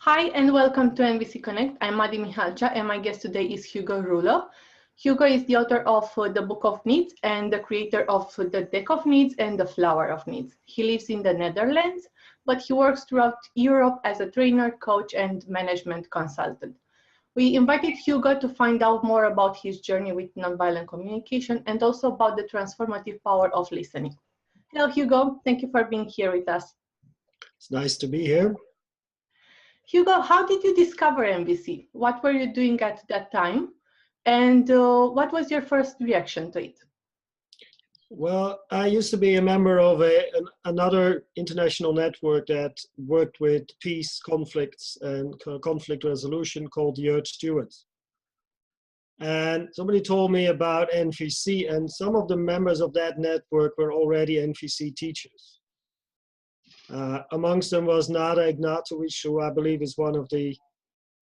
Hi and welcome to NVC Connect. I'm Madi Mihalcha and my guest today is Hugo Roele. Hugo is the author of The Book of Needs and the creator of The Deck of Needs and The Flower of Needs. He lives in the Netherlands, but he works throughout Europe as a trainer, coach, and management consultant. We invited Hugo to find out more about his journey with nonviolent communication and also about the transformative power of listening. Hello, Hugo. Thank you for being here with us. It's nice to be here. Hugo, how did you discover NVC? What were you doing at that time? And what was your first reaction to it? Well, I used to be a member of another international network that worked with peace, conflicts, and conflict resolution called the Earth Stewards. And somebody told me about NVC, and some of the members of that network were already NVC teachers. Amongst them was Nada Ignatovic, who I believe is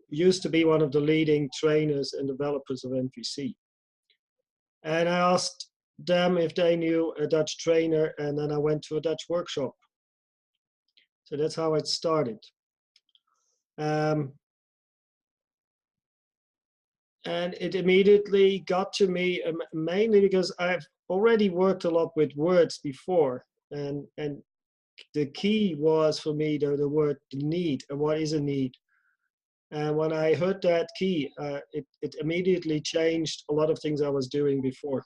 used to be one of the leading trainers and developers of NVC. And I asked them if they knew a Dutch trainer, and then I went to a Dutch workshop. So that's how it started. And it immediately got to me, mainly because I've already worked a lot with words before. And the key was for me the word need, and what is a need. And when I heard that key, it immediately changed a lot of things I was doing before.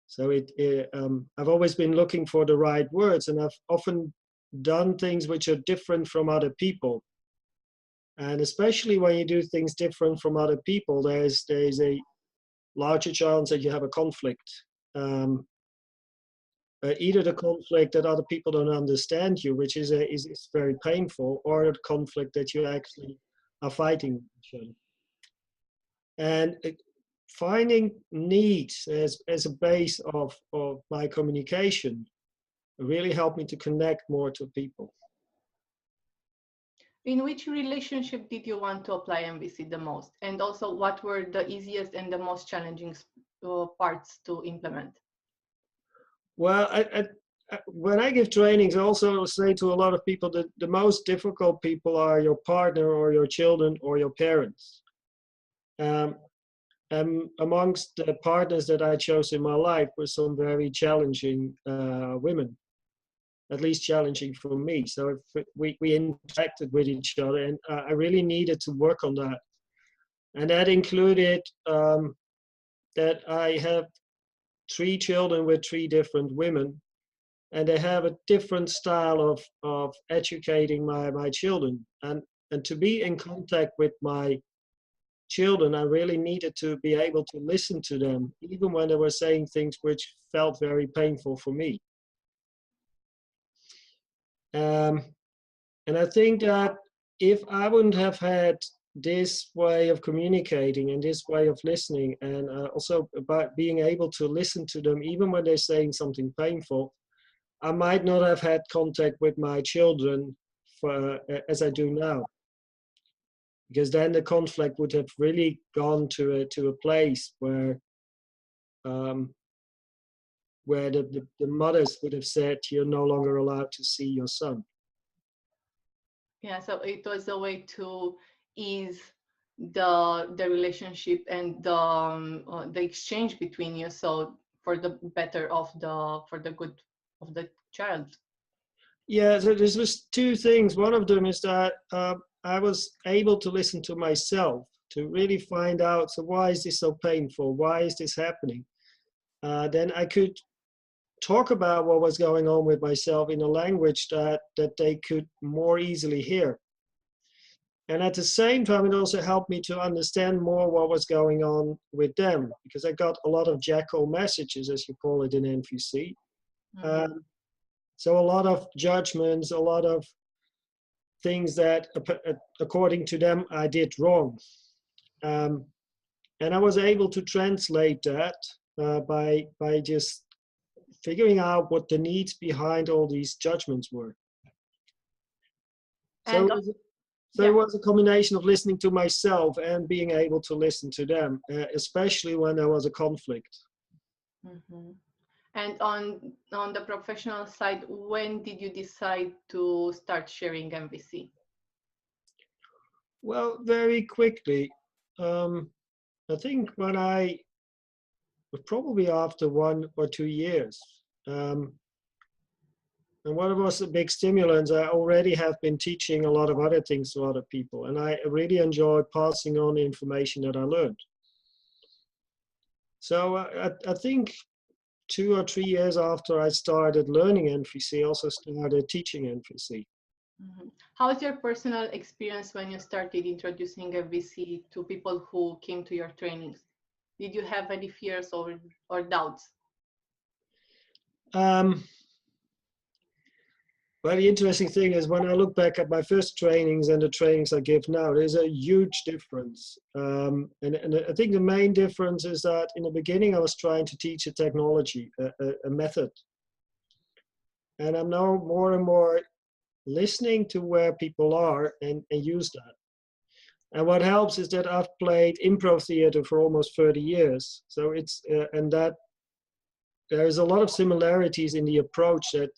So I've always been looking for the right words, and I've often done things which are different from other people. And especially when you do things different from other people, there's a larger chance that you have a conflict. Either the conflict that other people don't understand you, which is very painful, or the conflict that you actually are fighting each other. And finding needs as a base of my communication really helped me to connect more to people. In which relationship did you want to apply NVC the most? And also, what were the easiest and the most challenging parts to implement? Well, when I give trainings, I also say to a lot of people that the most difficult people are your partner or your children or your parents. And amongst the partners that I chose in my life were some very challenging women, at least challenging for me. So we interacted with each other, and I really needed to work on that. And that included that I have 3 children with 3 different women, and they have a different style of educating my children. And to be in contact with my children, I really needed to be able to listen to them, even when they were saying things which felt very painful for me. And I think that if I wouldn't have had this way of communicating and this way of listening, and also about being able to listen to them, even when they're saying something painful, I might not have had contact with my children as I do now. Because then the conflict would have really gone to a place where the mothers would have said, you're no longer allowed to see your son. Yeah, so it was a way to ease the relationship and the exchange between you, so for the better of for the good of the child. Yeah, so there's just 2 things. One of them is that I was able to listen to myself, to really find out, so why is this so painful? Why is this happening? Then I could talk about what was going on with myself in a language that they could more easily hear. And at the same time, it also helped me to understand more what was going on with them, because I got a lot of jackal messages, as you call it in NVC. Mm-hmm. So a lot of judgments, a lot of things that, according to them, I did wrong. And I was able to translate that by just figuring out what the needs behind all these judgments were. So it was a combination of listening to myself and being able to listen to them, especially when there was a conflict. Mm-hmm. And on the professional side, when did you decide to start sharing NVC? Well, very quickly. I think probably after 1 or 2 years. And what was a big stimulant, I already have been teaching a lot of other things to other people, and I really enjoy passing on the information that I learned. So I think 2 or 3 years after I started learning NVC, I also started teaching NVC. Mm-hmm. How's your personal experience when you started introducing NVC to people who came to your trainings? Did you have any fears or doubts? Well, the interesting thing is when I look back at my first trainings and the trainings I give now, there's a huge difference. And I think the main difference is that in the beginning, I was trying to teach a technology, a method. And I'm now more and more listening to where people are and use that. And what helps is that I've played improv theater for almost 30 years. So it's, and that there's a lot of similarities in the approach that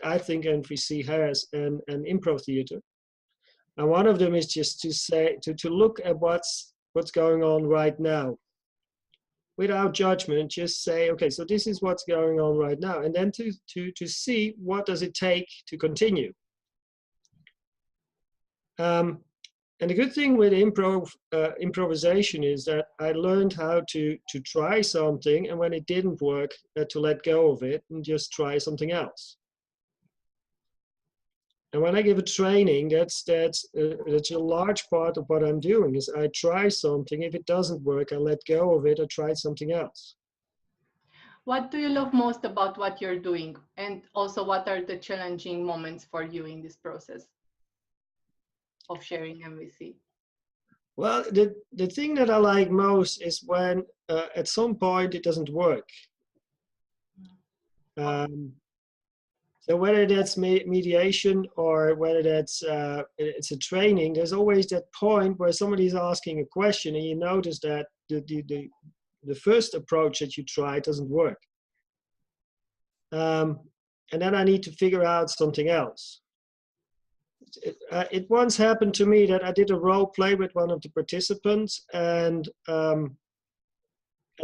I think NVC has and improv theater. And one of them is just to say, to look at what's going on right now. Without judgment, just say, okay, so this is what's going on right now. And then to see what does it take to continue. And the good thing with improvisation is that I learned how to try something, and when it didn't work, to let go of it and just try something else. And when I give a training, that's a large part of what I'm doing. Is I try something. If it doesn't work, I let go of it. I try something else. What do you love most about what you're doing, and also what are the challenging moments for you in this process of sharing NVC? Well, the thing that I like most is when at some point it doesn't work. So whether that's mediation or whether that's it's a training, there's always that point where somebody's asking a question and you notice that the first approach that you try doesn't work. And then I need to figure out something else. It once happened to me that I did a role play with one of the participants, and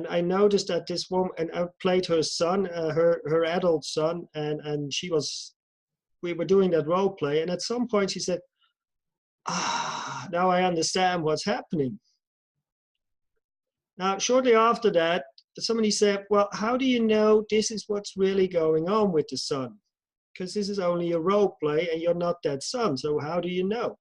I noticed that this woman, and I played her son, her adult son, and we were doing that role play, and at some point she said, now I understand what's happening. Now, shortly after that, somebody said, well, how do you know this is what's really going on with the son? Because this is only a role play and you're not that son, so how do you know?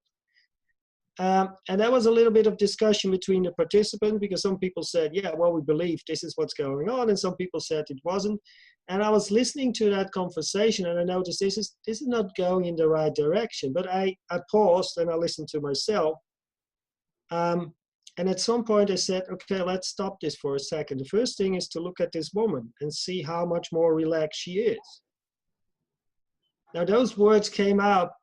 And that was a little bit of discussion between the participants, because some people said, yeah, well, we believe this is what's going on, and some people said it wasn't. And I was listening to that conversation and I noticed this is not going in the right direction. But I paused and I listened to myself. And at some point I said, okay, let's stop this for a second. The first thing is to look at this woman and see how much more relaxed she is. Now those words came out,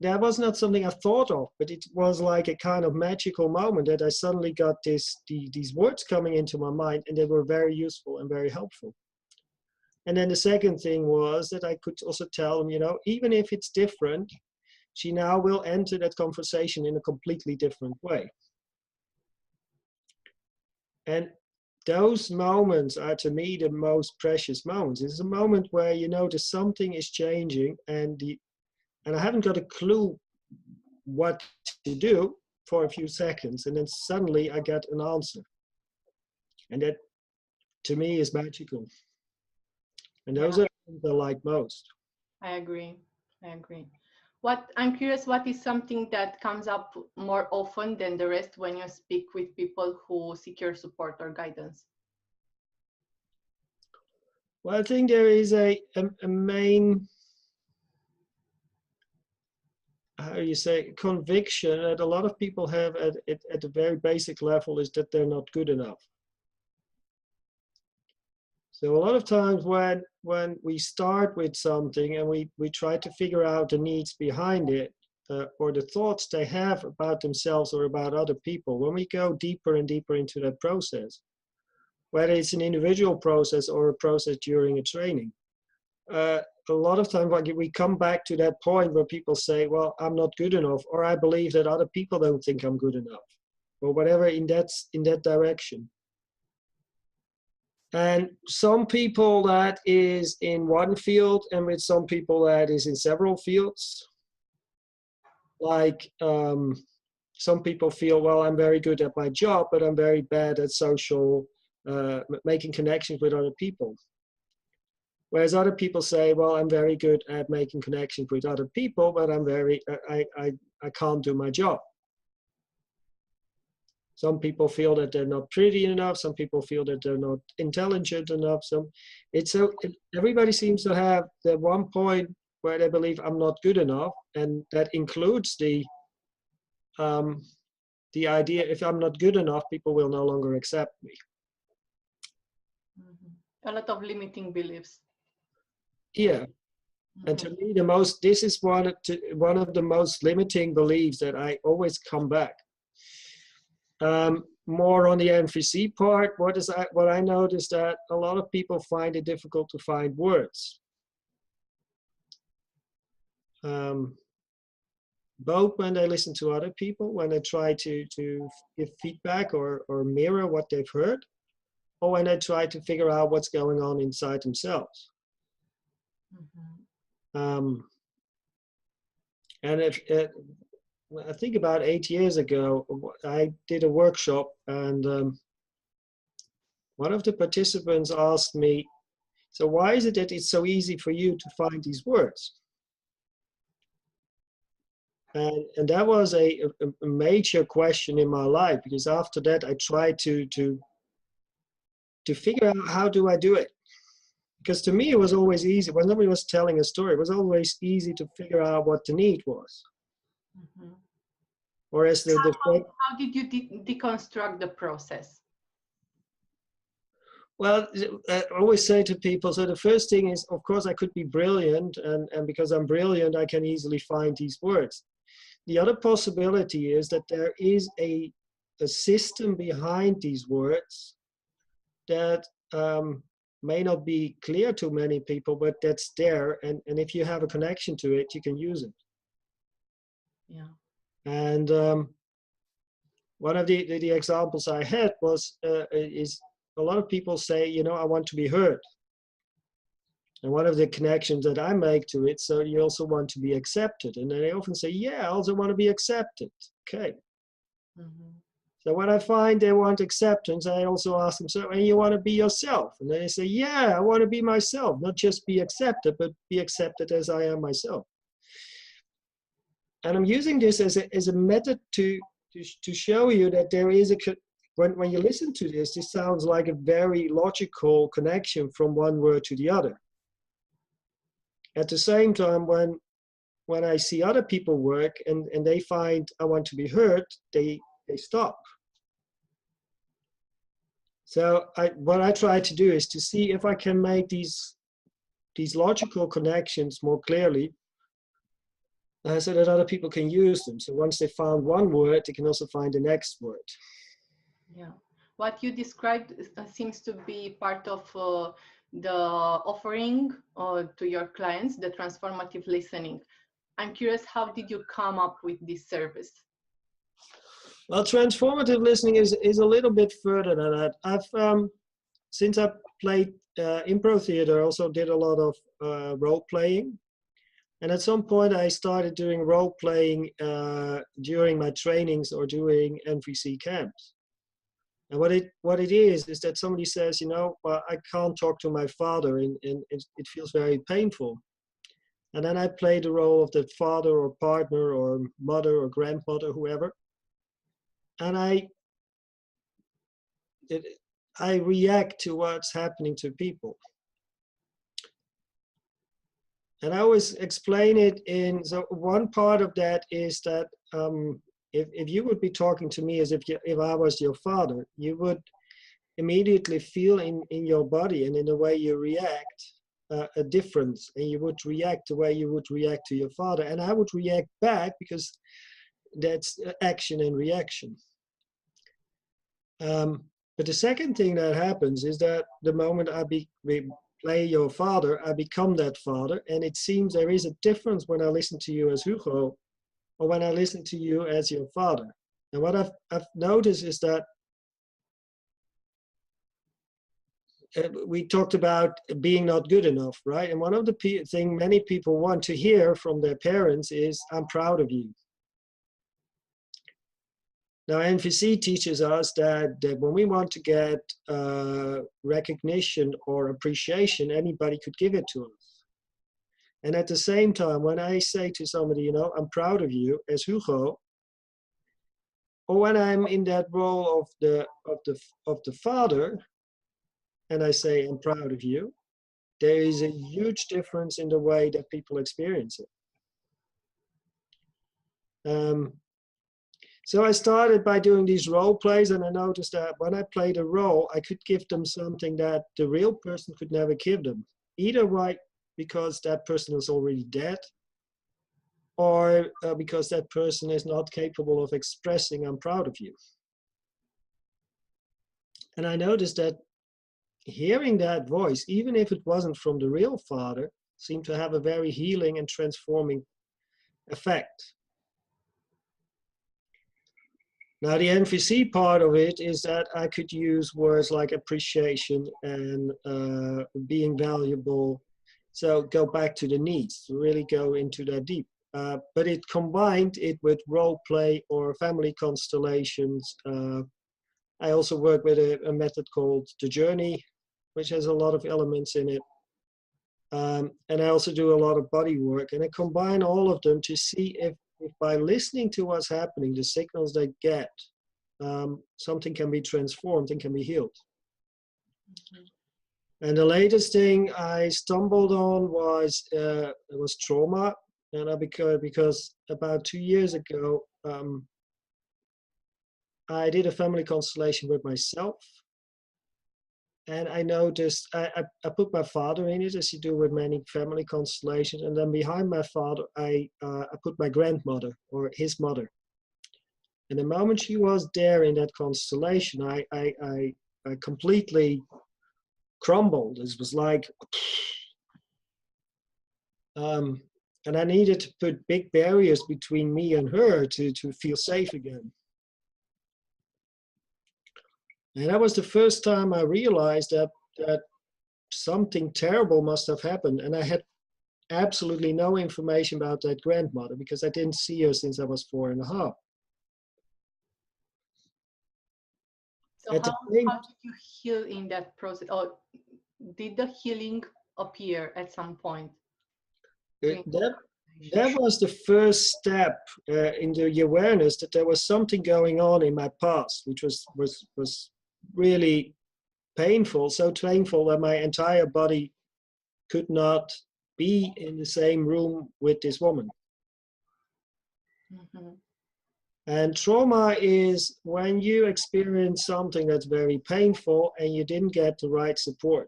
that was not something I thought of, but it was like a kind of magical moment that I suddenly got these words coming into my mind, and they were very useful and very helpful. And then the second thing was that I could also tell them, even if it's different, she now will enter that conversation in a completely different way. And those moments are, to me, the most precious moments. It's a moment where you notice something is changing, and I haven't got a clue what to do for a few seconds, and then suddenly I get an answer. And that, to me, is magical. And those are the things I like most. I agree. I'm curious, what is something that comes up more often than the rest when you speak with people who seek your support or guidance? Well, I think there is a main, how you say, conviction that a lot of people have at the very basic level, is that they're not good enough. So a lot of times when we start with something and we try to figure out the needs behind it, or the thoughts they have about themselves or about other people, when we go deeper and deeper into that process, whether it's an individual process or a process during a training, a a lot of times we come back to that point where people say, well, I'm not good enough, or I believe that other people don't think I'm good enough, or whatever in that direction. And some people that is in one field, and with some people that is in several fields. Like some people feel, well, I'm very good at my job, but I'm very bad at social, making connections with other people. Whereas other people say, well, I'm very good at making connections with other people, but I can't do my job. Some people feel that they're not pretty enough. Some people feel that they're not intelligent enough. Everybody seems to have that one point where they believe I'm not good enough, and that includes the idea, if I'm not good enough, people will no longer accept me. A lot of limiting beliefs. Yeah. And to me, this is one of the most limiting beliefs that I always come back. More on the NVC part, what I noticed that a lot of people find it difficult to find words. Both when they listen to other people, when they try to give feedback or mirror what they've heard, or when they try to figure out what's going on inside themselves. And I think about 8 years ago, I did a workshop, and one of the participants asked me, so why is it that it's so easy for you to find these words? And that was a major question in my life, because after that I tried to figure out, how do I do it? Because to me it was always easy. When somebody was telling a story, it was always easy to figure out what the need was. Whereas how did you deconstruct the process? Well, I always say to people, so the first thing is, of course, I could be brilliant, and because I'm brilliant, I can easily find these words. The other possibility is that there is a system behind these words that may not be clear to many people, but that's there. And if you have a connection to it, you can use it. Yeah. And one of the examples I had is a lot of people say, I want to be heard. And one of the connections that I make to it, so you also want to be accepted. And they often say, yeah, I also want to be accepted. Okay. So when I find they want acceptance, I also ask them, so, and you want to be yourself? And then they say, yeah, I want to be myself, not just be accepted, but be accepted as I am myself. And I'm using this as a method to show you that there is when you listen to this sounds like a very logical connection from one word to the other. At the same time, when I see other people work and they find I want to be heard, they stop. So what I try to do is to see if I can make these logical connections more clearly, so that other people can use them. So once they found one word, they can also find the next word. Yeah, what you described seems to be part of the offering to your clients, the transformative listening. I'm curious, how did you come up with this service? Well, transformative listening is a little bit further than that. I've since I played improv theater, I also did a lot of role playing. And at some point I started doing role playing during my trainings or during NVC camps. And what it is that somebody says, well, I can't talk to my father, and it feels very painful. And then I play the role of the father or partner or mother or grandmother, whoever. And I react to what's happening to people. And I always explain it so one part of that is that if you would be talking to me as if I was your father, you would immediately feel in your body and in the way you react a difference, and you would react the way you would react to your father, and I would react back, because that's action and reaction. But the second thing that happens is that the moment I play your father, I become that father. And it seems there is a difference when I listen to you as Hugo or when I listen to you as your father. And what I've noticed is that we talked about being not good enough, right? And one of the thing many people want to hear from their parents is, I'm proud of you. Now, NVC teaches us that when we want to get recognition or appreciation, anybody could give it to us. And at the same time, when I say to somebody, you know, I'm proud of you as Hugo, or when I'm in that role of the father, and I say, I'm proud of you, there is a huge difference in the way that people experience it. So I started by doing these role plays, and I noticed that when I played a role, I could give them something that the real person could never give them. Either right because that person is already dead, or because that person is not capable of expressing, I'm proud of you. And I noticed that hearing that voice, even if it wasn't from the real father, seemed to have a very healing and transforming effect. Now, the NVC part of it is that I could use words like appreciation and being valuable. So go back to the needs, to really go into that deep. But it combined it with role play or family constellations. I also work with a method called The Journey, which has a lot of elements in it. And I also do a lot of body work. And I combine all of them to see if by listening to what's happening, the signals they get, something can be transformed and can be healed. Mm-hmm. And the latest thing I stumbled on was trauma. And because about 2 years ago, I did a family constellation with myself. And I noticed, I put my father in it, as you do with many family constellations. And then behind my father, I put my grandmother, or his mother. And the moment she was there in that constellation, I completely crumbled. It was like, and I needed to put big barriers between me and her to feel safe again. And that was the first time I realized that something terrible must have happened. And I had absolutely no information about that grandmother because I didn't see her since I was 4.5. So how did you heal in that process? Or did the healing appear at some point? That was the first step in the awareness that there was something going on in my past, which was really painful, so painful that my entire body could not be in the same room with this woman. Mm-hmm. And trauma is when you experience something that's very painful and you didn't get the right support.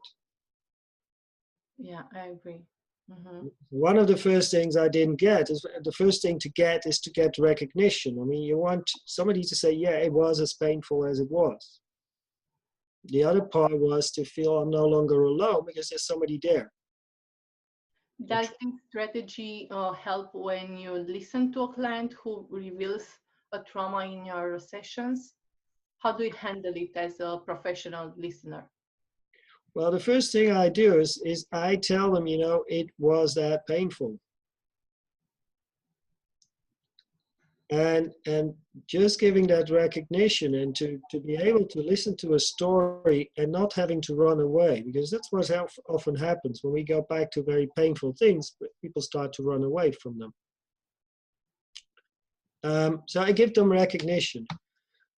Yeah, I agree. Mm-hmm. One of the first things I didn't get is the first thing to get recognition. I mean, you want somebody to say, yeah, it was as painful as it was. The other part was to feel I'm no longer alone because there's somebody there. Does this strategy help when you listen to a client who reveals a trauma in your sessions? How do you handle it as a professional listener? Well, the first thing I do is I tell them, you know, it was that painful. And just giving that recognition and to be able to listen to a story and not having to run away, because that's what often happens when we go back to very painful things, people start to run away from them. So I give them recognition.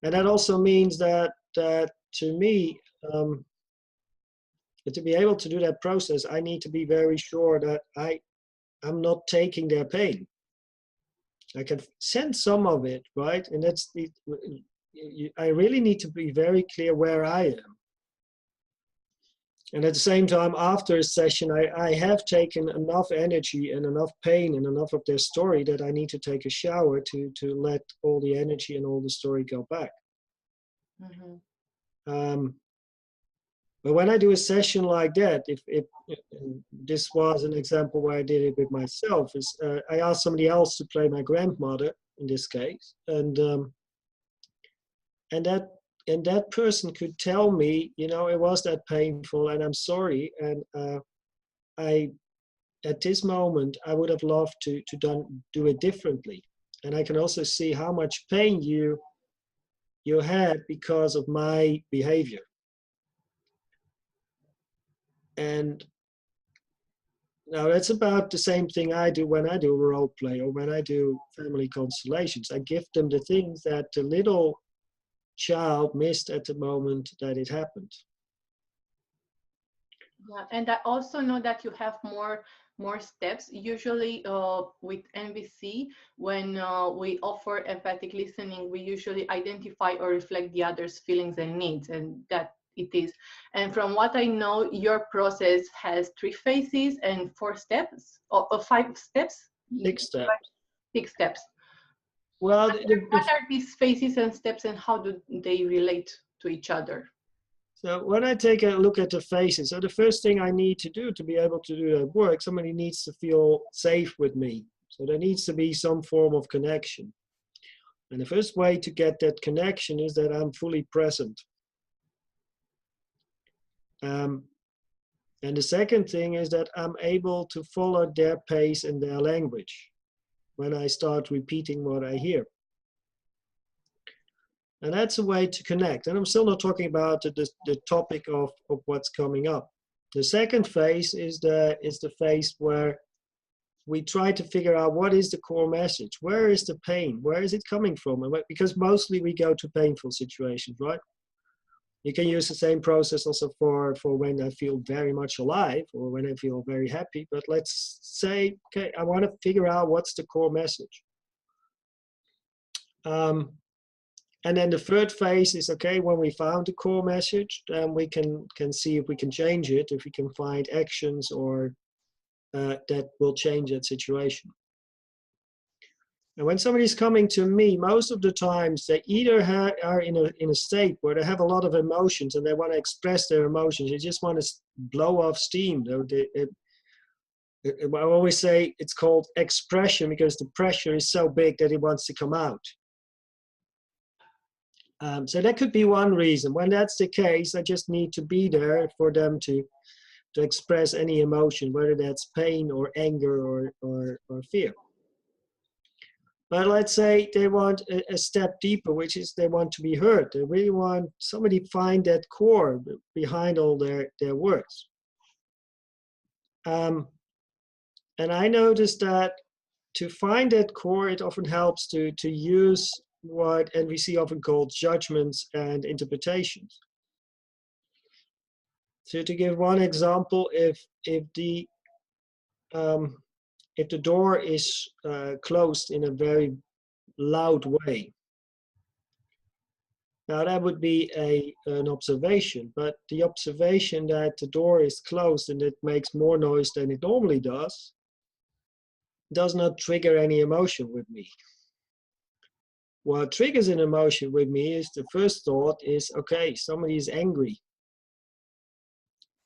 And that also means that to me, to be able to do that process, I need to be very sure that I'm not taking their pain. I can sense some of it, right? And that's I really need to be very clear where I am. And at the same time, after a session, I have taken enough energy and enough pain and enough of their story that I need to take a shower to let all the energy and all the story go back. Mm-hmm. But when I do a session like that, if this was an example where I did it with myself, is I asked somebody else to play my grandmother in this case, and that person could tell me, you know, it was that painful, and I'm sorry, and I at this moment I would have loved to do it differently, and I can also see how much pain you had because of my behavior. And now that's about the same thing I do when I do role play or when I do family constellations. I give them the things that the little child missed at the moment that it happened. Yeah, and I also know that you have more steps. Usually with NVC, when we offer empathic listening, we usually identify or reflect the other's feelings and needs, and that it is. And from what I know, your process has 3 phases and 4 steps, or 5 steps? 6 steps. 6 steps. Well, what are these phases and steps, and how do they relate to each other? So when I take a look at the phases, so the first thing I need to do to be able to do that work, somebody needs to feel safe with me. So there needs to be some form of connection. And the first way to get that connection is that I'm fully present. And the second thing is that I'm able to follow their pace and their language when I start repeating what I hear. And that's a way to connect. And I'm still not talking about the topic of what's coming up. The second phase is the phase where we try to figure out what is the core message. Where is the pain? Where is it coming from? Because mostly we go to painful situations, right? You can use the same process also for when I feel very much alive or when I feel very happy. But let's say, okay, I want to figure out what's the core message. And then the third phase is, okay, when we found the core message, then we can see if we can change it, if we can find actions or that will change that situation. And when somebody's coming to me, most of the times they either are in a state where they have a lot of emotions and they want to express their emotions. They just want to blow off steam. I always say it's called expression because the pressure is so big that it wants to come out. So that could be one reason. When that's the case, I just need to be there for them to express any emotion, whether that's pain or anger or fear. But let's say they want a step deeper, which is they want to be heard. They really want somebody to find that core behind all their words. And I noticed that to find that core, it often helps to use what NVC often calls judgments and interpretations. So to give one example, if the door is closed in a very loud way, now that would be an observation, but the observation that the door is closed and it makes more noise than it normally does not trigger any emotion with me. What triggers an emotion with me is the first thought is, okay, somebody is angry.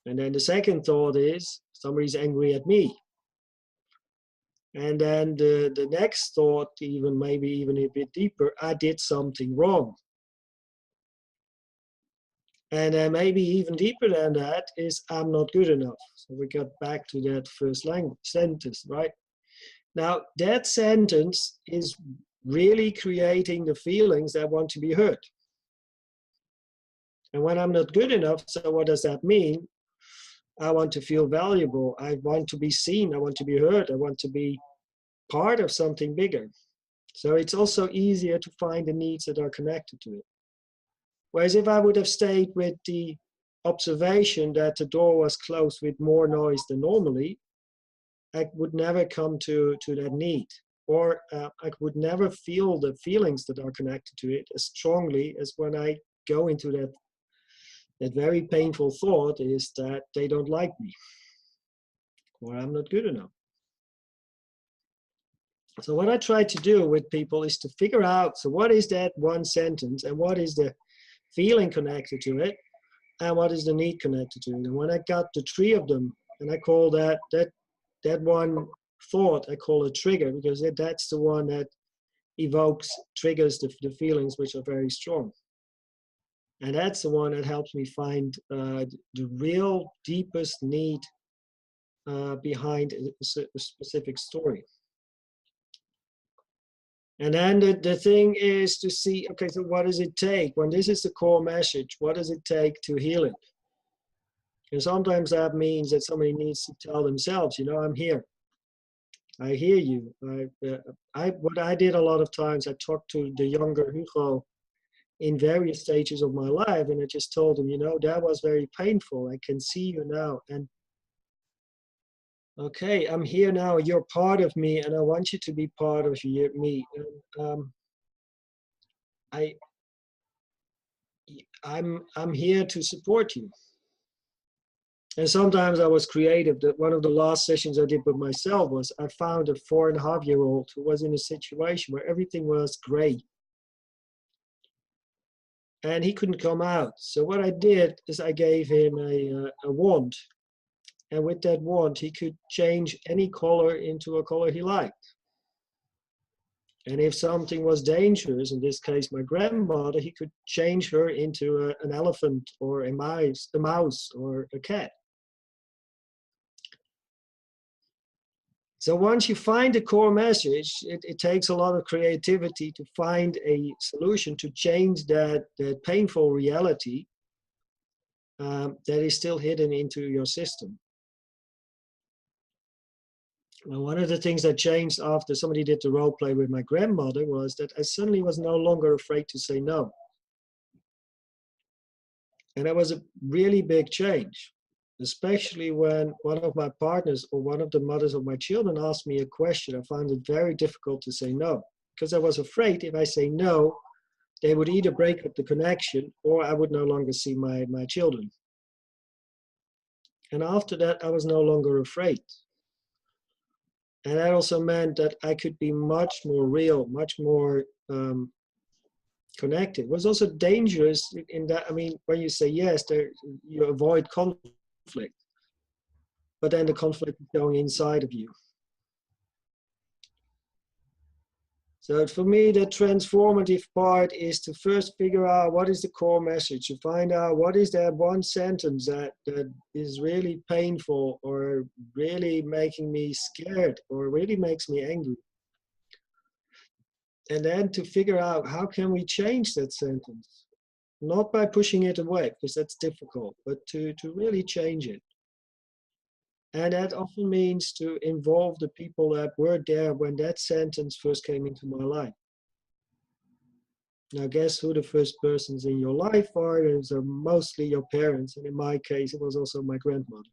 And then the second thought is, somebody's angry at me. And then the next thought, maybe even a bit deeper, I did something wrong. And then maybe even deeper than that is, I'm not good enough. So we got back to that first sentence, right? Now, that sentence is really creating the feelings that want to be heard. And when I'm not good enough, so what does that mean? I want to feel valuable. I want to be seen. I want to be heard. I want to be part of something bigger. So it's also easier to find the needs that are connected to it. Whereas if I would have stayed with the observation that the door was closed with more noise than normally, I would never come to that need. Or I would never feel the feelings that are connected to it as strongly as when I go into that very painful thought is that they don't like me or I'm not good enough. So what I try to do with people is to figure out, so what is that one sentence and what is the feeling connected to it? and what is the need connected to it. And when I got the three of them, and I call that one thought, I call a trigger, because that's the one that triggers the feelings which are very strong. And that's the one that helps me find the real deepest need behind a specific story. And then the thing is to see, okay, so what does it take? When this is the core message, what does it take to heal it? And sometimes that means that somebody needs to tell themselves, you know, I'm here. I hear you. What I did a lot of times, I talked to the younger Hugo in various stages of my life, and I just told him, you know, that was very painful. I can see you now. And okay, I'm here now. You're part of me, and I want you to be part of me. And, I'm here to support you. And sometimes I was creative. That one of the last sessions I did with myself was I found a 4.5-year-old who was in a situation where everything was great. And he couldn't come out. So what I did is I gave him a wand. And with that wand, he could change any color into a color he liked. And if something was dangerous, in this case my grandmother, he could change her into an elephant or a mouse or a cat. So once you find the core message, it takes a lot of creativity to find a solution to change that painful reality that is still hidden into your system. Well, one of the things that changed after somebody did the role play with my grandmother was that I suddenly was no longer afraid to say no. And that was a really big change, especially when one of my partners or one of the mothers of my children asked me a question. I found it very difficult to say no, because I was afraid if I say no, they would either break up the connection or I would no longer see my children. And after that, I was no longer afraid. And that also meant that I could be much more real, much more connected. It was also dangerous in that, I mean, when you say yes, you avoid conflict. But then the conflict is going inside of you. So for me, the transformative part is to first figure out what is the core message, to find out what is that one sentence that is really painful or really making me scared or really makes me angry. And then to figure out how can we change that sentence, not by pushing it away, because that's difficult, but to really change it. And that often means to involve the people that were there when that sentence first came into my life. Now, guess who the first persons in your life are? Those are mostly your parents. And in my case, it was also my grandmother.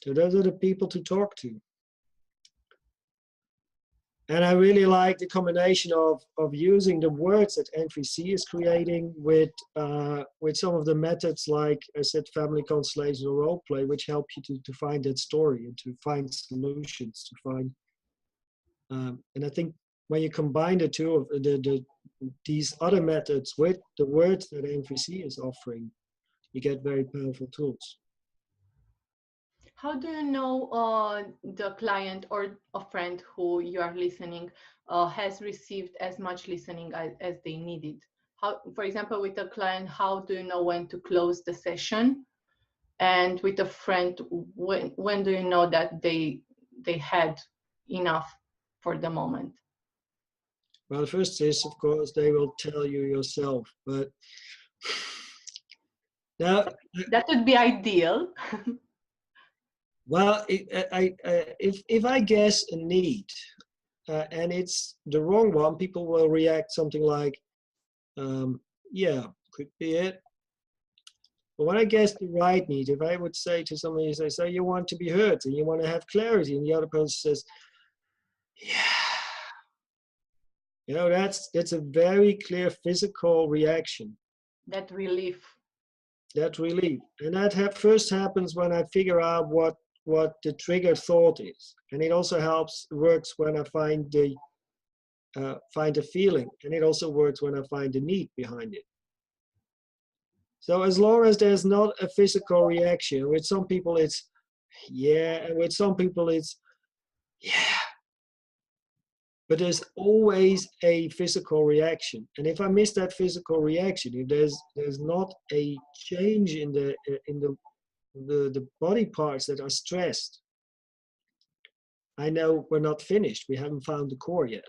So those are the people to talk to. And I really like the combination of using the words that NVC is creating with some of the methods, like I said, family constellation or role play, which help you to find that story and to find solutions, to find. And I think when you combine the two of these other methods with the words that NVC is offering, you get very powerful tools. How do you know the client or a friend who you are listening has received as much listening as they needed? How, for example, with a client, how do you know when to close the session? And with a friend, when do you know that they had enough for the moment? Well, the first is, of course, they will tell you yourself, but now that would be ideal. Well, if I guess a need and it's the wrong one, people will react something like, yeah, could be it. But when I guess the right need, if I would say to somebody, say, so you want to be heard and you want to have clarity, and the other person says, yeah, you know, that's a very clear physical reaction. That relief. That relief, and that first happens when I figure out what the trigger thought is, and it also works when I find the feeling, and it also works when I find the need behind it. So as long as there's not a physical reaction, with some people it's yeah, and with some people it's yeah. But there's always a physical reaction, and if I miss that physical reaction, if there's not a change in the body parts that are stressed, I know we're not finished. We haven't found the core yet.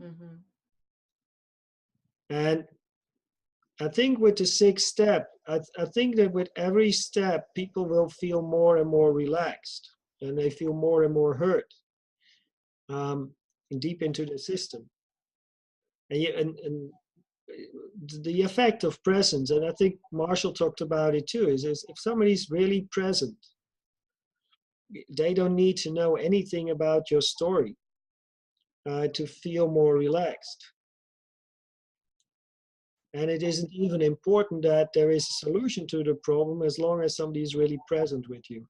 Mm-hmm. And I think with the sixth step, I think that with every step, people will feel more and more relaxed, and they feel more and more heard, deep into the system. And the effect of presence, and I think Marshall talked about it too, is if somebody's really present, they don't need to know anything about your story to feel more relaxed. And it isn't even important that there is a solution to the problem as long as somebody is really present with you.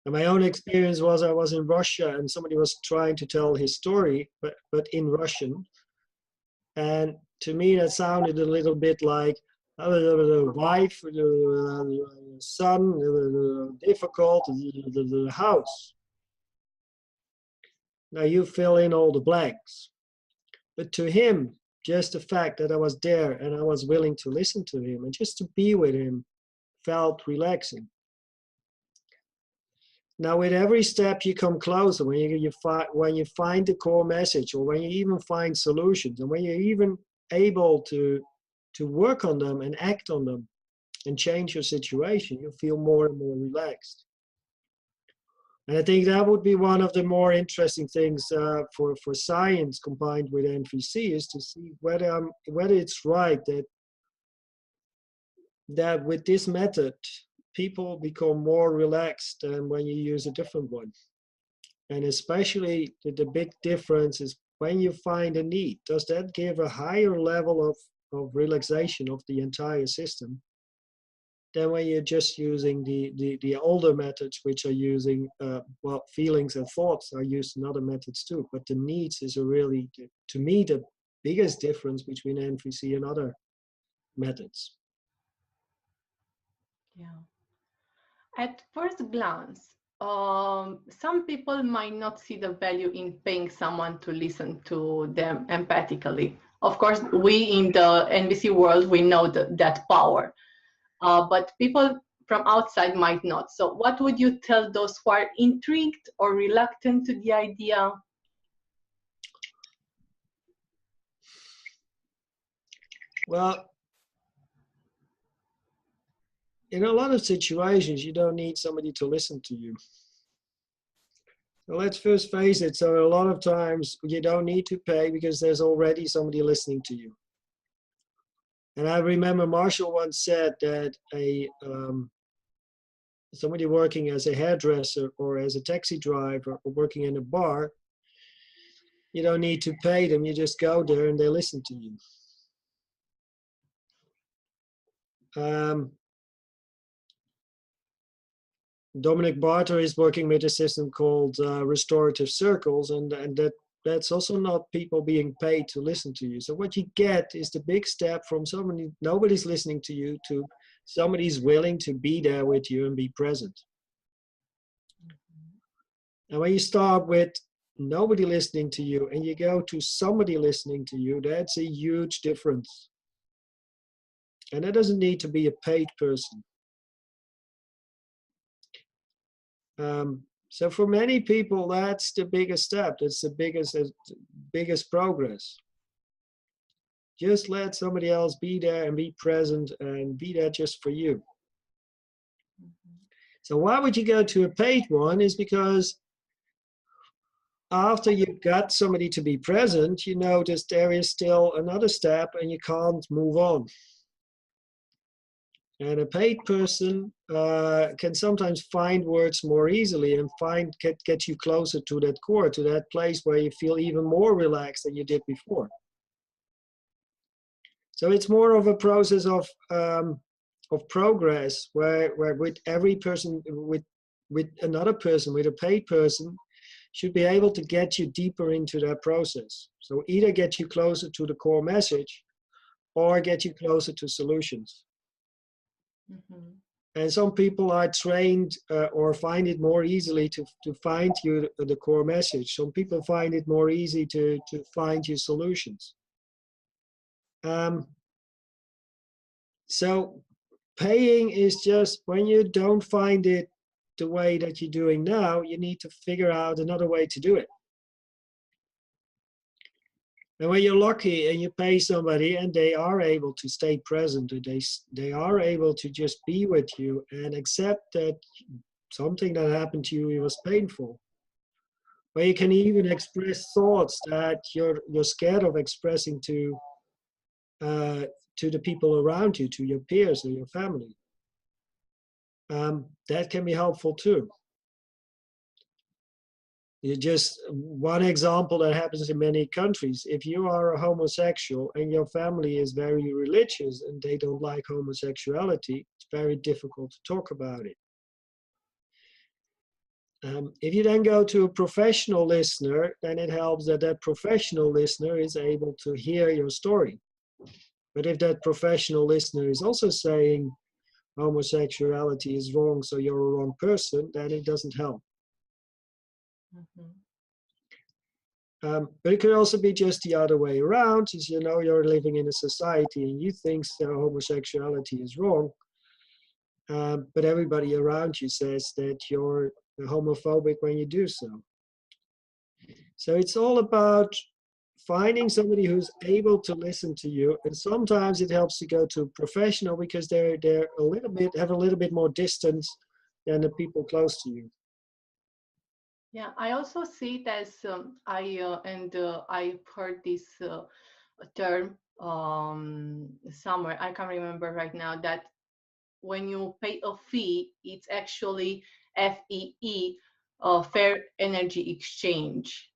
And my own experience was I was in Russia and somebody was trying to tell his story, but in Russian. And to me, that sounded a little bit like the wife, the son, difficult, the house. Now you fill in all the blanks. But to him, just the fact that I was there and I was willing to listen to him and just to be with him felt relaxing. Now, with every step you come closer, when you find the core message, or when you even find solutions, and when you're even able to work on them and act on them and change your situation, you feel more and more relaxed. And I think that would be one of the more interesting things for science combined with NVC, is to see whether it's right that with this method, people become more relaxed than when you use a different one. And especially the big difference is when you find a need, does that give a higher level of relaxation of the entire system than when you're just using the older methods, which are using, well, feelings and thoughts are used in other methods too. But the needs is really, to me, the biggest difference between NVC and other methods. Yeah. At first glance, some people might not see the value in paying someone to listen to them empathically. Of course, we in the NVC world, we know that power, but people from outside might not. So what would you tell those who are intrigued or reluctant to the idea? Well, in a lot of situations, you don't need somebody to listen to you. So let's first face it. So a lot of times you don't need to pay because there's already somebody listening to you. And I remember Marshall once said that somebody working as a hairdresser or as a taxi driver or working in a bar, you don't need to pay them. You just go there and they listen to you. Dominic Barter is working with a system called restorative circles, and that's also not people being paid to listen to you. So what you get is the big step from somebody, nobody's listening to you, to somebody's willing to be there with you and be present. And when you start with nobody listening to you and you go to somebody listening to you, that's a huge difference. And that doesn't need to be a paid person. So for many people, that's the biggest step. That's the biggest progress. Just let somebody else be there and be present and be there just for you. Mm-hmm. So why would you go to a paid one? Is because after you've got somebody to be present, you notice there is still another step and you can't move on. And a paid person can sometimes find words more easily and get you closer to that core, to that place where you feel even more relaxed than you did before. So it's more of a process of progress, where with every person, with another person, with a paid person, should be able to get you deeper into that process. So either get you closer to the core message, or get you closer to solutions. Mm-hmm. And some people are trained or find it more easily to find you the core message. Some people find it more easy to find you solutions. So paying is just when you don't find it the way that you're doing now, you need to figure out another way to do it. And when you're lucky and you pay somebody and they are able to stay present, or they are able to just be with you and accept that something that happened to you was painful, where you can even express thoughts that you're scared of expressing to the people around you, to your peers or your family. That can be helpful too. You just one example that happens in many countries. If you are a homosexual and your family is very religious and they don't like homosexuality, it's very difficult to talk about it. If you then go to a professional listener, then it helps that that professional listener is able to hear your story. But if that professional listener is also saying homosexuality is wrong, so you're a wrong person, then it doesn't help. Mm-hmm. But it could also be just the other way around, is you're living in a society and you think homosexuality is wrong, but everybody around you says that you're homophobic when you do so. So it's all about finding somebody who's able to listen to you, and sometimes it helps to go to a professional because they're have a little bit more distance than the people close to you. Yeah, I also see it as I've heard this term somewhere. I can't remember right now, that when you pay a fee, it's actually FEE, fair energy exchange.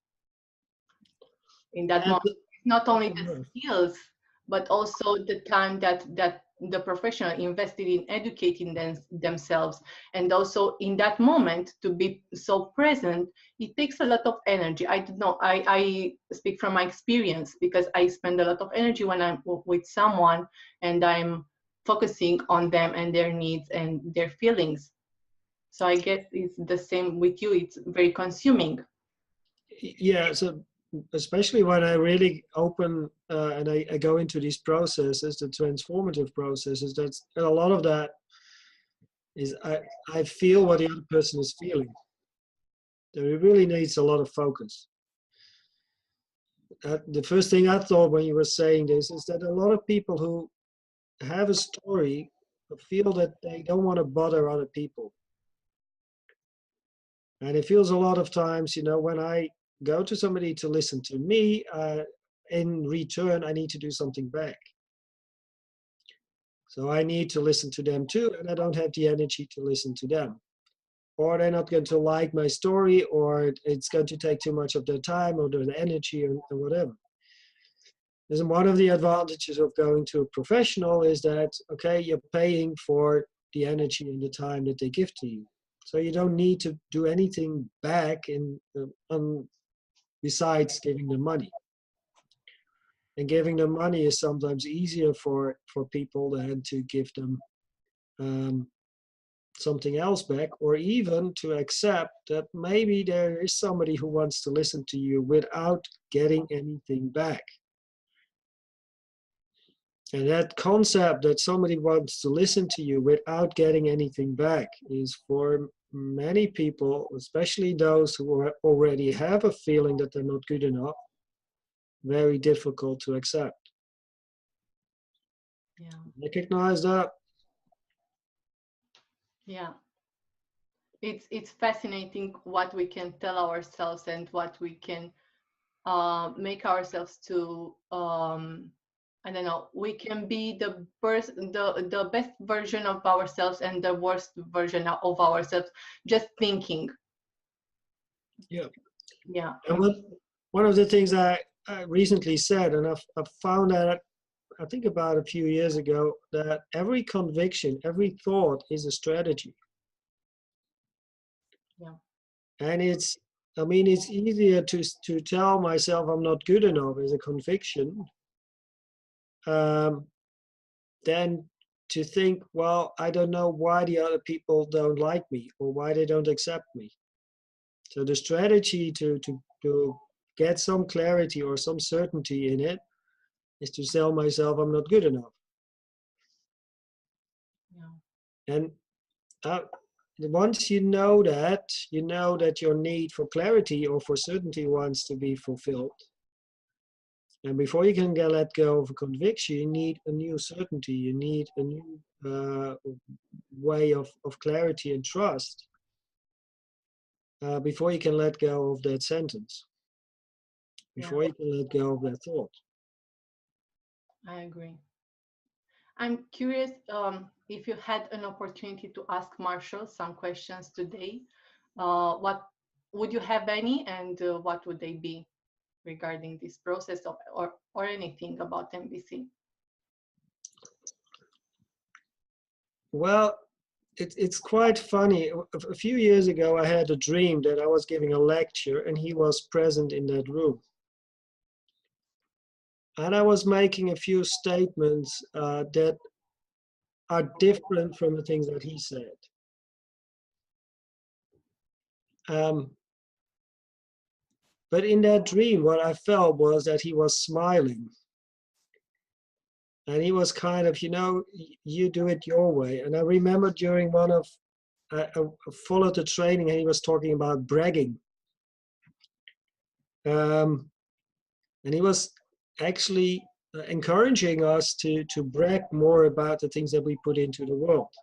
In that moment, it's not only the skills, but also the time that the professional invested in educating themselves, and also in that moment to be so present. It takes a lot of energy. I don't know, I speak from my experience, because I spend a lot of energy when I'm with someone and I'm focusing on them and their needs and their feelings. So I guess it's the same with you. It's very consuming. Yeah, so especially when I really open and I go into these processes, the transformative processes, that's a lot of that is I feel what the other person is feeling. So it really needs a lot of focus. The first thing I thought when you were saying this is that a lot of people who have a story feel that they don't want to bother other people. And it feels a lot of times, when I go to somebody to listen to me, in return, I need to do something back. So I need to listen to them too, and I don't have the energy to listen to them. Or they're not going to like my story, or it's going to take too much of their time or their energy or whatever. And one of the advantages of going to a professional is that, okay, you're paying for the energy and the time that they give to you. So you don't need to do anything back besides giving them money. And giving them money is sometimes easier for people than to give them something else back, or even to accept that maybe there is somebody who wants to listen to you without getting anything back. And that concept that somebody wants to listen to you without getting anything back is, for many people, especially those who already have a feeling that they're not good enough, very difficult to accept. Yeah. Recognize that. Yeah. It's fascinating what we can tell ourselves and what we can make ourselves to I don't know, we can be the best version of ourselves and the worst version of ourselves just thinking. Yeah. Yeah. And one of the things I recently said, and I've found that I think about a few years ago, that every conviction, every thought is a strategy. Yeah. And it's easier to tell myself I'm not good enough as a conviction than to think, well, I don't know why the other people don't like me or why they don't accept me. So the strategy to get some clarity or some certainty in it is to tell myself I'm not good enough. Yeah. And once you know that your need for clarity or for certainty wants to be fulfilled. And before you can let go of a conviction, you need a new certainty. You need a new way of clarity and trust before you can let go of that sentence, before you can let go of that thought. I agree. I'm curious if you had an opportunity to ask Marshall some questions today, what would you have any, and what would they be regarding this process or anything about NVC? Well, it's quite funny. A few years ago, I had a dream that I was giving a lecture and he was present in that room. And I was making a few statements that are different from the things that he said. But in that dream, what I felt was that he was smiling. And he was kind of, you do it your way. And I remember during one of, I followed the training and he was talking about bragging. And he was actually encouraging us to brag more about the things that we put into the world.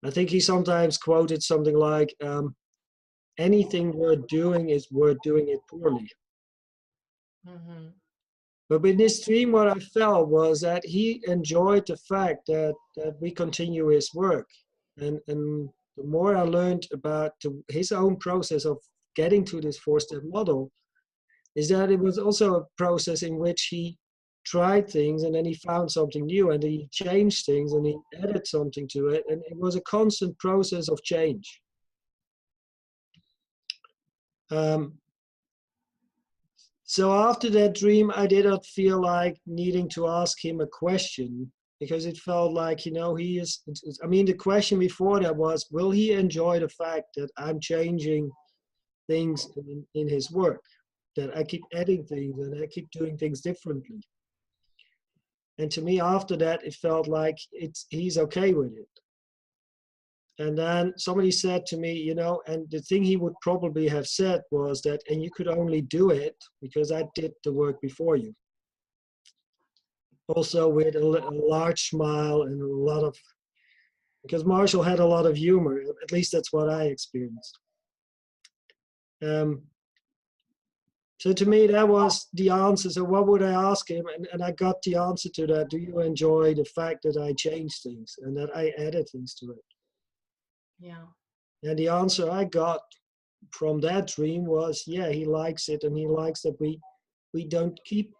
I think he sometimes quoted something like, anything worth doing is worth doing it poorly. Mm-hmm. But with this dream, what I felt was that he enjoyed the fact that we continue his work. And the more I learned about his own process of getting to this 4-step model, is that it was also a process in which he tried things and then he found something new and he changed things and he added something to it. And it was a constant process of change. So after that dream, I did not feel like needing to ask him a question because it felt like, he is, the question before that was, will he enjoy the fact that I'm changing things in his work, that I keep adding things and I keep doing things differently? And to me, after that, it felt like he's okay with it. And then somebody said to me, and the thing he would probably have said was that, and you could only do it because I did the work before you. Also with a large smile and a lot of, because Marshall had a lot of humor, at least that's what I experienced. So to me, that was the answer. So what would I ask him? And I got the answer to that. Do you enjoy the fact that I changed things and that I added things to it? Yeah. And the answer I got from that dream was, yeah, he likes it, and he likes that we don't keep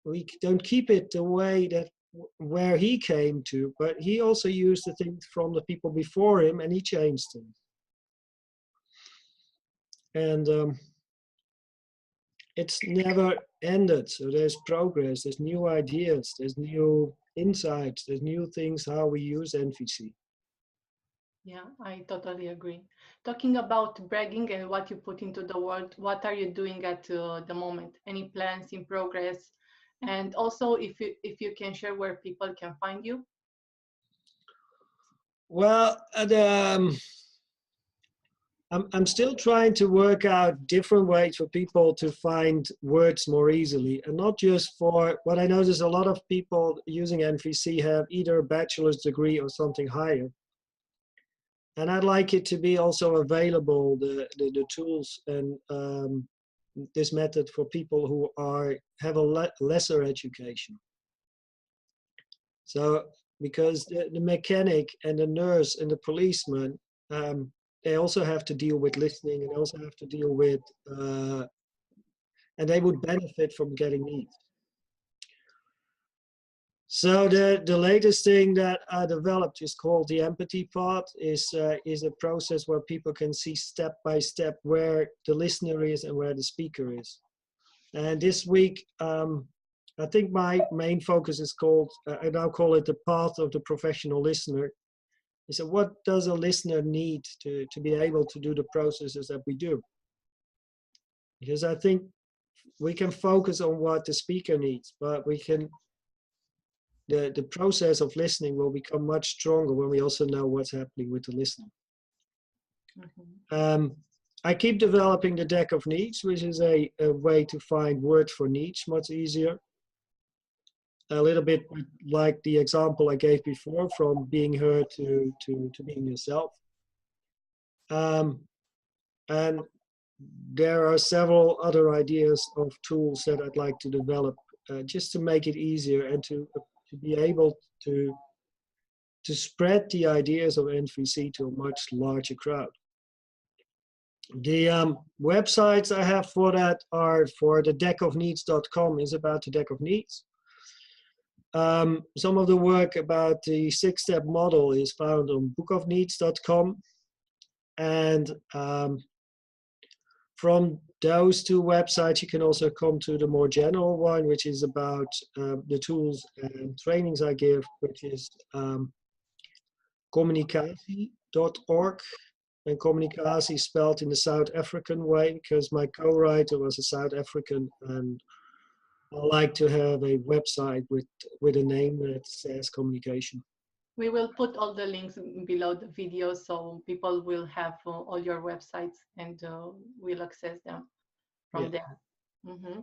it the way that where he came to, but he also used the things from the people before him and he changed them. And it's never ended. So there's progress, there's new ideas, there's new insights, there's new things how we use NVC. Yeah, I totally agree. Talking about bragging and what you put into the world, what are you doing at the moment? Any plans in progress? And also, if you can share where people can find you. Well, I'm still trying to work out different ways for people to find words more easily, and not just for what I notice. A lot of people using NVC have either a bachelor's degree or something higher. And I'd like it to be also available, the tools and this method for people who have a lesser education. So, because the mechanic and the nurse and the policeman, they also have to deal with listening and also have to deal with, and they would benefit from getting these. So the latest thing that I developed is called the empathy part. Is a process where people can see step by step where the listener is and where the speaker is. And this week I think my main focus is called, I now call it the path of the professional listener. Is that what does a listener need to be able to do the processes that we do? Because I think we can focus on what the speaker needs, but we can, the process of listening will become much stronger when we also know what's happening with the listener. Mhm. I keep developing the deck of needs, which is a way to find words for needs much easier. A little bit like the example I gave before, from being heard to being yourself. And there are several other ideas of tools that I'd like to develop just to make it easier and to be able to spread the ideas of NVC to a much larger crowd. The websites I have for that are for the deckofneeds.com is about the deck of needs. Some of the work about the 6-step model is found on bookofneeds.com. And from those two websites, you can also come to the more general one, which is about the tools and trainings I give, which is communicatie.org. And communicatie spelled in the South African way, because my co-writer was a South African, and I like to have a website with a name that says communication. We will put all the links below the video so people will have all your websites and will access them from there. Mm-hmm.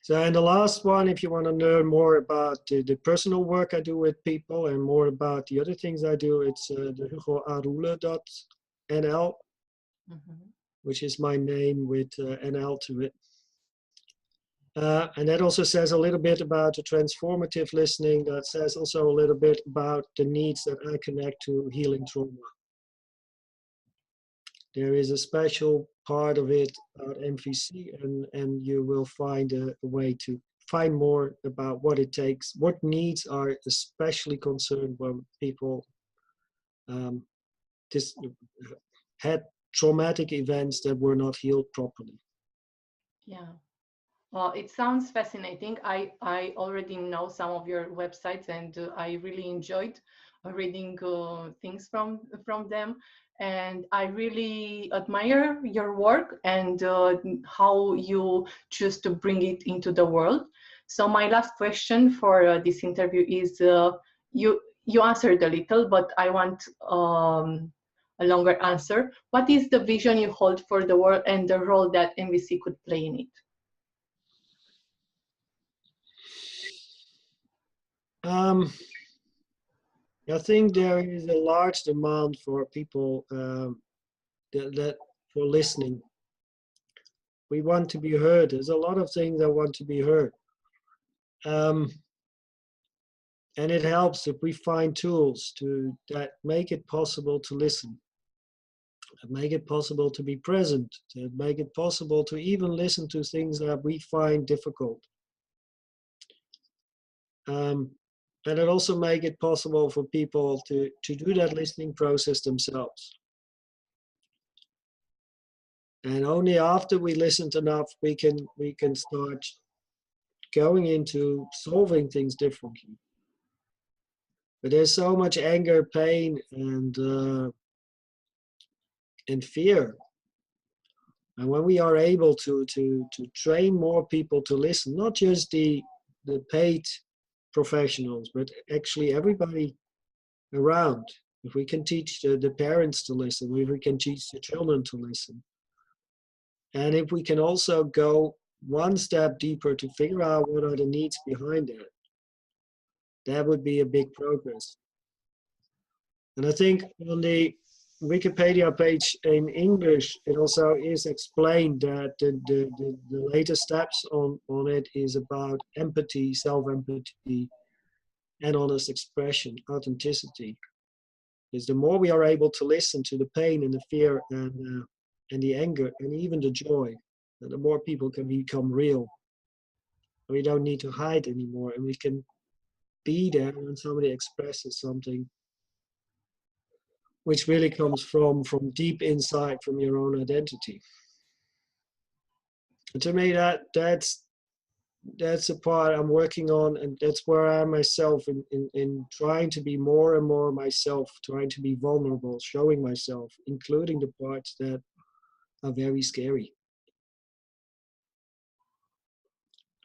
So, and the last one, if you want to learn more about the personal work I do with people and more about the other things I do, it's the Hugo A.NL, which is my name with NL to it. And that also says a little bit about the transformative listening. That says also a little bit about the needs that I connect to healing trauma. There is a special part of it about NVC, and you will find a way to find more about what it takes, what needs are especially concerned when people had traumatic events that were not healed properly. Yeah. Well, it sounds fascinating. I already know some of your websites, and I really enjoyed reading things from them. And I really admire your work and how you choose to bring it into the world. So my last question for this interview is, you answered a little, but I want a longer answer. What is the vision you hold for the world and the role that NVC could play in it? I think there is a large demand for people that for listening. We want to be heard. There's a lot of things that want to be heard. And it helps if we find tools that make it possible to listen, that make it possible to be present, that make it possible to even listen to things that we find difficult. And it also make it possible for people to do that listening process themselves. And only after we listened enough, we can start going into solving things differently. But there's so much anger, pain, and fear. And when we are able to train more people to listen, not just the paid professionals, but actually everybody around. If we can teach the parents to listen, if we can teach the children to listen, and if we can also go one step deeper to figure out what are the needs behind it, that would be a big progress. And I think on the Wikipedia page in English, it also is explained that the later steps on it is about empathy, self-empathy, and honest expression, authenticity. Is the more we are able to listen to the pain and the fear and the anger and even the joy, the more people can become real. We don't need to hide anymore, and we can be there when somebody expresses something which really comes from deep inside, from your own identity. And to me, that's that's a part I'm working on, and that's where I am myself in trying to be more and more myself, trying to be vulnerable, showing myself, including the parts that are very scary.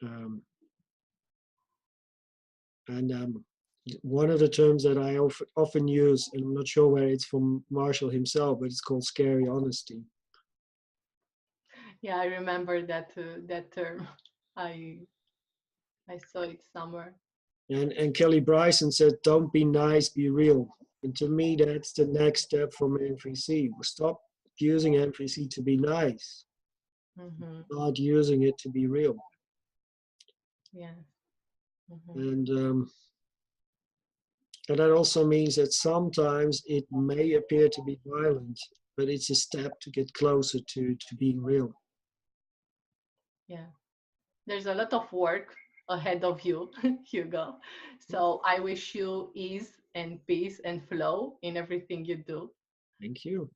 And one of the terms that I often use, and I'm not sure where it's from Marshall himself, but it's called scary honesty. Yeah, I remember that that term. I saw it somewhere. And Kelly Bryson said, "Don't be nice, be real." And to me, that's the next step from NVC. We stop using NVC to be nice, start using it to be real. Yeah. And that also means that sometimes it may appear to be violent, but it's a step to get closer to being real. Yeah. There's a lot of work ahead of you, Hugo. So I wish you ease and peace and flow in everything you do. Thank you.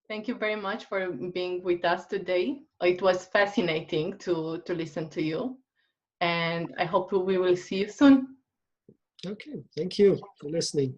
Thank you very much for being with us today. It was fascinating to listen to you. And I hope we will see you soon. Okay, thank you for listening.